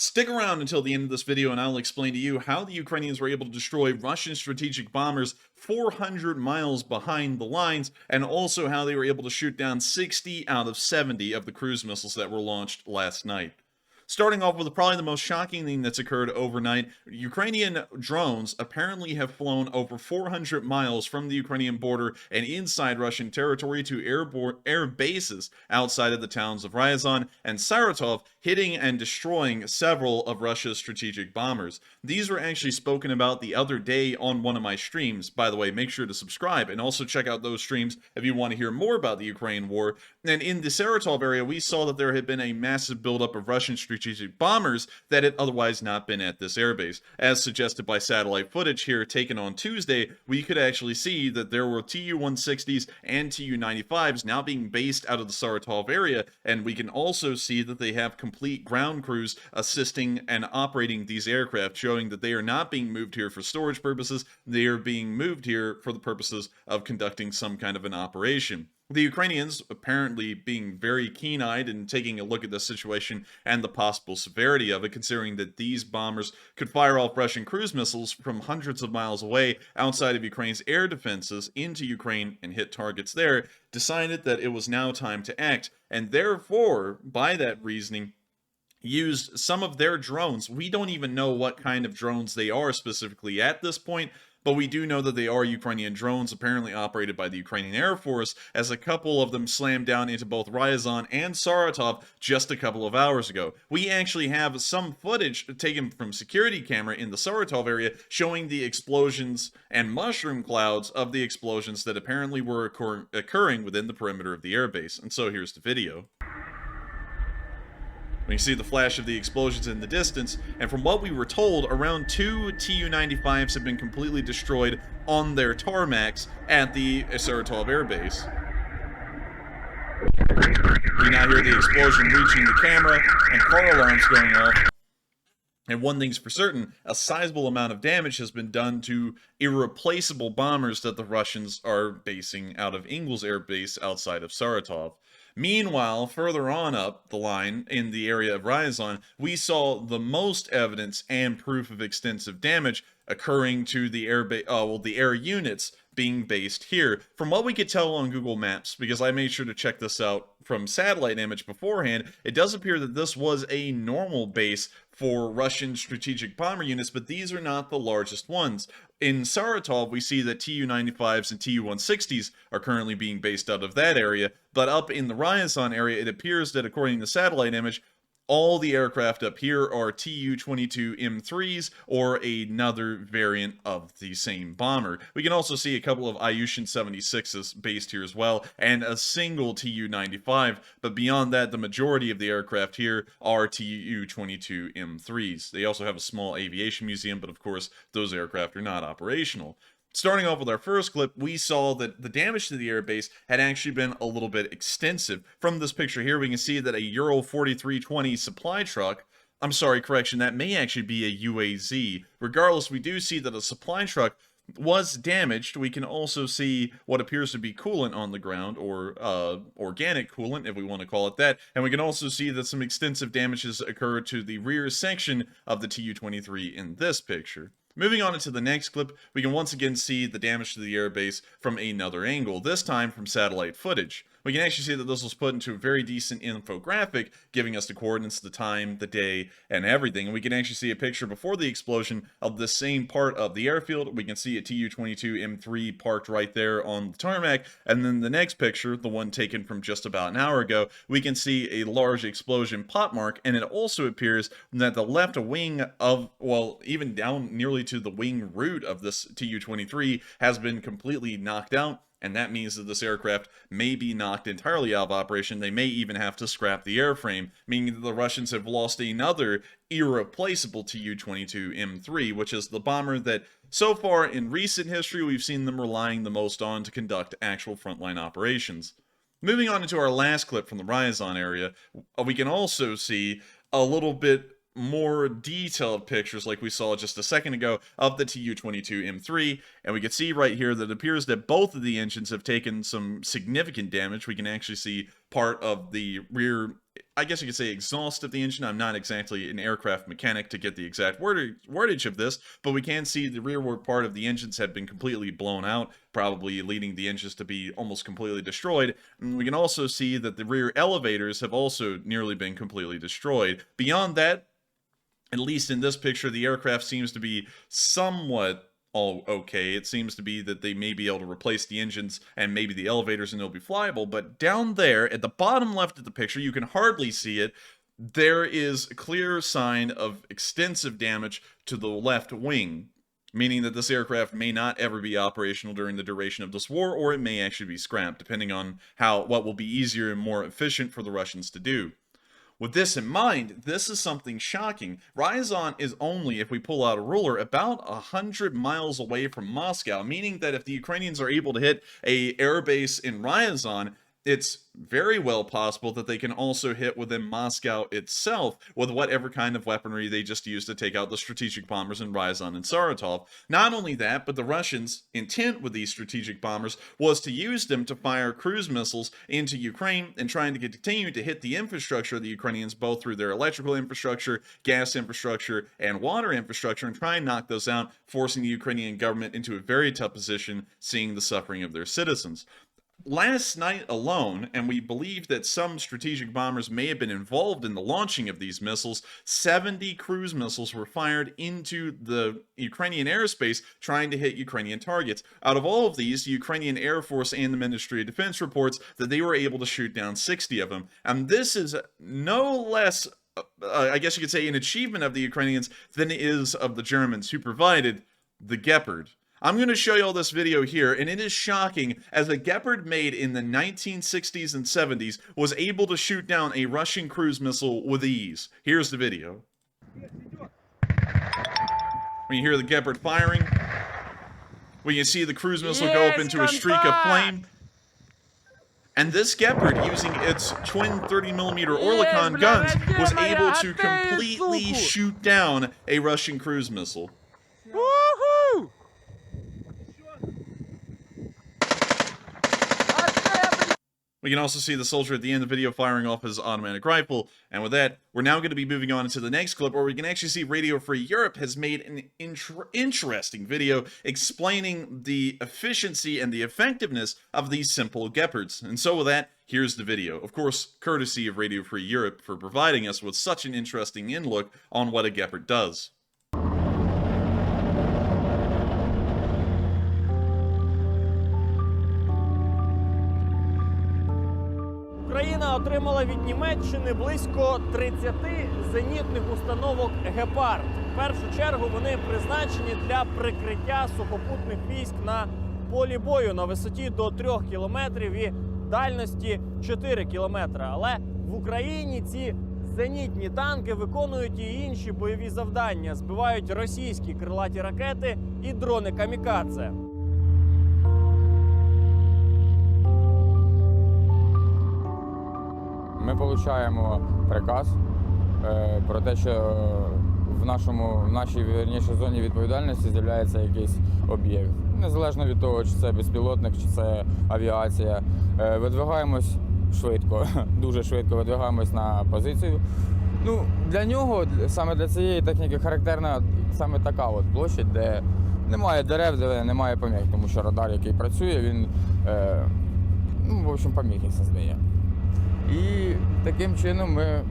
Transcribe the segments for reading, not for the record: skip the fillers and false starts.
Stick around until the end of this video and I'll explain to you how the Ukrainians were able to destroy Russian strategic bombers 400 miles behind the lines, and also how they were able to shoot down 60 out of 70 of the cruise missiles that were launched last night. Starting off with probably the most shocking thing that's occurred overnight, Ukrainian drones apparently have flown over 400 miles from the Ukrainian border and inside Russian territory to air bases outside of the towns of Ryazan and Saratov, hitting and destroying several of Russia's strategic bombers. These were actually spoken about the other day on one of my streams. By the way, make sure to subscribe and also check out those streams if you want to hear more about the Ukraine war. And in the Saratov area, we saw that there had been a massive buildup of Russian strategic bombers that had otherwise not been at this airbase. As suggested by satellite footage here taken on Tuesday, we could actually see that there were Tu-160s and Tu-95s now being based out of the Saratov area, and we can also see that they have complete ground crews assisting and operating these aircraft, showing that they are not being moved here for storage purposes, they are being moved here for the purposes of conducting some kind of an operation. The Ukrainians apparently being very keen-eyed and taking a look at the situation and the possible severity of it, considering that these bombers could fire off Russian cruise missiles from hundreds of miles away outside of Ukraine's air defenses into Ukraine and hit targets there, decided that it was now time to act, and therefore, by that reasoning, used some of their drones. We don't even know what kind of drones they are specifically at this point, but we do know that they are Ukrainian drones, apparently operated by the Ukrainian Air Force, as a couple of them slammed down into both Ryazan and Saratov just a couple of hours ago. We actually have some footage taken from security camera in the Saratov area showing the explosions and mushroom clouds of the explosions that apparently were occurring within the perimeter of the airbase. And so here's the video. We can see the flash of the explosions in the distance, and from what we were told, around 2 Tu-95s have been completely destroyed on their tarmacs at the Saratov airbase. We now hear the explosion reaching the camera, and car alarms going off. And one thing's for certain, a sizable amount of damage has been done to irreplaceable bombers that the Russians are basing out of Ingles Air Base outside of Saratov. Meanwhile, further on up the line, in the area of Ryazan, we saw the most evidence and proof of extensive damage occurring to the air units being based here. From what we could tell on Google Maps, because I made sure to check this out from satellite image beforehand, it does appear that this was a normal base for Russian strategic bomber units, but these are not the largest ones. In Saratov, we see that Tu-95s and Tu-160s are currently being based out of that area, but up in the Ryazan area, it appears that according to satellite image, all the aircraft up here are Tu-22 M3s or another variant of the same bomber. We can also see a couple of Ilyushin 76s based here as well, and a single Tu-95, but beyond that, the majority of the aircraft here are Tu-22 M3s. They also have a small aviation museum, but of course, those aircraft are not operational. Starting off with our first clip, we saw that the damage to the airbase had actually been a little bit extensive. From this picture here, we can see that a Ural 4320 supply truck, that may actually be a UAZ. Regardless, we do see that a supply truck was damaged. We can also see what appears to be coolant on the ground, or organic coolant, if we want to call it that. And we can also see that some extensive damages occurred to the rear section of the Tu-23 in this picture. Moving on into the next clip, we can once again see the damage to the airbase from another angle, this time from satellite footage. We can actually see that this was put into a very decent infographic, giving us the coordinates, the time, the day, and everything. And we can actually see a picture before the explosion of the same part of the airfield. We can see a Tu-22 M3 parked right there on the tarmac. And then the next picture, the one taken from just about an hour ago, we can see a large explosion pot mark. And it also appears that the left wing of, well, even down nearly to the wing root of this Tu-23 has been completely knocked out. And that means that this aircraft may be knocked entirely out of operation. They may even have to scrap the airframe, meaning that the Russians have lost another irreplaceable Tu-22 M3, which is the bomber that, so far in recent history, we've seen them relying the most on to conduct actual frontline operations. Moving on into our last clip from the Ryazan area, we can also see a little bit more detailed pictures like we saw just a second ago of the Tu-22 M3, and we can see right here that it appears that both of the engines have taken some significant damage. We can actually see part of the rear I guess you could say, exhaust of the engine. I'm not exactly an aircraft mechanic to get the exact wordage of this, but we can see the rearward part of the engines had been completely blown out, probably leading the engines to be almost completely destroyed. And we can also see that the rear elevators have also nearly been completely destroyed. Beyond that, at least in this picture, the aircraft seems to be somewhat all okay. It seems to be that they may be able to replace the engines and maybe the elevators and they'll be flyable, but down there at the bottom left of the picture, you can hardly see it. There is a clear sign of extensive damage to the left wing, meaning that this aircraft may not ever be operational during the duration of this war, or it may actually be scrapped, depending on what will be easier and more efficient for the Russians to do. With this in mind, this is something shocking. Ryazan is only, if we pull out a ruler, about 100 miles away from Moscow, meaning that if the Ukrainians are able to hit an airbase in Ryazan, it's very well possible that they can also hit within Moscow itself with whatever kind of weaponry they just used to take out the strategic bombers in Ryazan and Saratov. Not only that, but the Russians' intent with these strategic bombers was to use them to fire cruise missiles into Ukraine and trying to continue to hit the infrastructure of the Ukrainians, both through their electrical infrastructure, gas infrastructure, and water infrastructure, and try and knock those out, forcing the Ukrainian government into a very tough position, seeing the suffering of their citizens. Last night alone, and we believe that some strategic bombers may have been involved in the launching of these missiles, 70 cruise missiles were fired into the Ukrainian airspace trying to hit Ukrainian targets. Out of all of these, the Ukrainian Air Force and the Ministry of Defense reports that they were able to shoot down 60 of them. And this is no less, I guess you could say, an achievement of the Ukrainians than it is of the Germans, who provided the Gepard. I'm going to show you all this video here, and it is shocking, as a Gepard made in the 1960s and 70s was able to shoot down a Russian cruise missile with ease. Here's the video. When you hear the Gepard firing, when you see the cruise missile go up into a streak of flame, and this Gepard, using its twin 30mm Orlikon guns, was able to completely shoot down a Russian cruise missile. Woohoo! We can also see the soldier at the end of the video firing off his automatic rifle. And with that, we're now going to be moving on into the next clip, where we can actually see Radio Free Europe has made an interesting video explaining the efficiency and the effectiveness of these simple Gepards. And so with that, here's the video. Of course, courtesy of Radio Free Europe for providing us with such an interesting in-look on what a Gepard does. Україна отримала від Німеччини близько 30 зенітних установок «Гепард». В першу чергу вони призначені для прикриття сухопутних військ на полі бою на висоті до 3 кілометрів і дальності 4 кілометри. Але в Україні ці зенітні танки виконують і інші бойові завдання, збивають російські крилаті ракети і дрони камікадзе. Ми отримуємо приказ про те, що в нашій зоні відповідальності з'являється якийсь об'єкт. Незалежно від того, чи це безпілотник, чи це авіація. Видвигаємось швидко, дуже швидко видвигаємось на позицію. Ну, для нього, саме для цієї техніки, характерна саме така от площадь, де немає дерев, де немає поміг, тому що радар, який працює, він, в общем, поміхи создає. І таким чином ми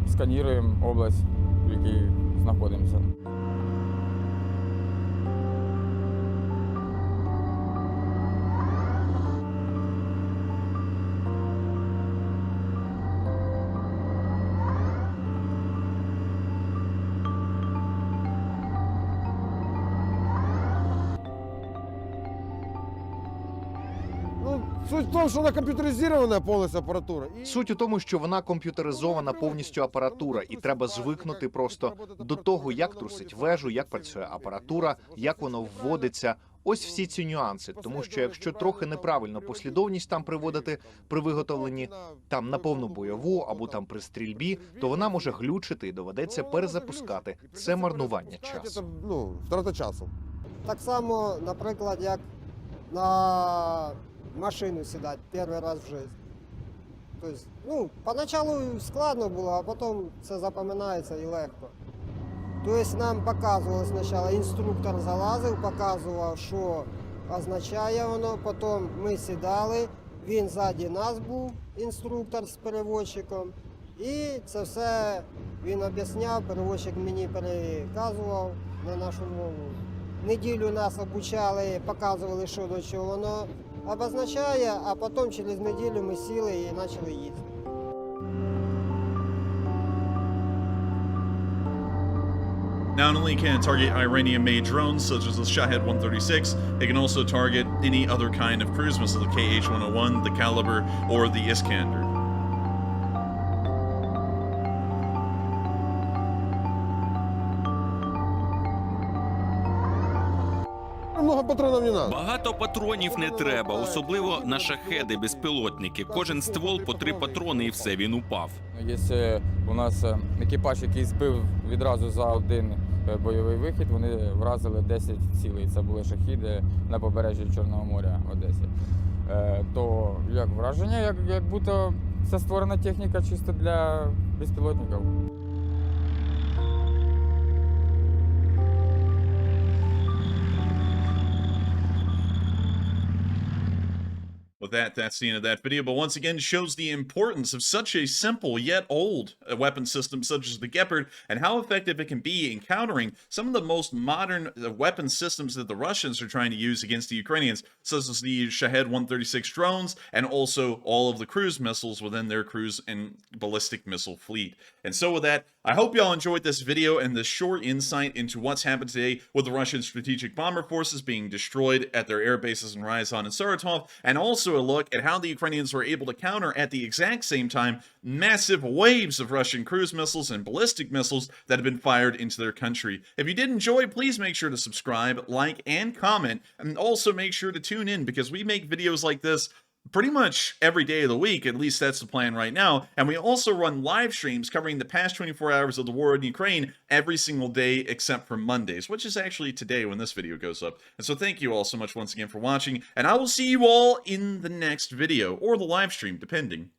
сканіруємо область, в якій знаходимося. Суть в тому, що вона комп'ютеризована повністю апаратура. Суть у тому, що вона комп'ютеризована повністю апаратура, і треба звикнути просто до того, як трусить вежу, як працює апаратура, як воно вводиться. Ось всі ці нюанси, тому що якщо трохи неправильно послідовність там приводити при виготовленні, там на повну бойову або там при стрільбі, то вона може глючити і доведеться перезапускати. Це марнування часу. Втрата часу. Так само, наприклад, як на машину сідати перший раз в житті. Тобто, ну, поначалу складно було, а потім це запам'ятається і легко. Тобто нам показували спочатку, інструктор залазив, показував, що означає воно, потім ми сідали, він ззаді нас був, інструктор з переводчиком, і це все він об'ясняв, переводчик мені переказував на нашу мову. Неділю нас обучали, показували, що до чого воно обозначає, а потім через неділю ми сіли і почали їздити. Not only can it target Iranian-made drones such as the Shahed 136, it can also target any other kind of cruise missile, the KH-101, the Caliber, or the Iskander. Много патронов не надо. Багато патронів не треба, особливо на шахеди, безпілотники. Кожен ствол по 3 патрони і все, він упав. Є у нас екіпаж, який збив відразу за один бойовий вихід, вони вразили 10 цілей. Це були шахіди на побережжі Чорного моря в Одесі. То як враження, як будто це створена техніка чисто для безпілотників. With that, that's the end of that video, but once again shows the importance of such a simple yet old weapon system such as the Gepard and how effective it can be in countering some of the most modern weapon systems that the Russians are trying to use against the Ukrainians, such as the Shahed 136 drones and also all of the cruise missiles within their cruise and ballistic missile fleet. And so with that, I hope y'all enjoyed this video and this short insight into what's happened today with the Russian strategic bomber forces being destroyed at their air bases in Ryazan and Saratov, and also a look at how the Ukrainians were able to counter at the exact same time massive waves of Russian cruise missiles and ballistic missiles that have been fired into their country. If you did enjoy, please make sure to subscribe, like, and comment, and also make sure to tune in because we make videos like this pretty much every day of the week, at least that's the plan right now, and we also run live streams covering the past 24 hours of the war in Ukraine every single day except for Mondays, which is actually today when this video goes up. And so thank you all so much once again for watching, and I will see you all in the next video, or the live stream, depending.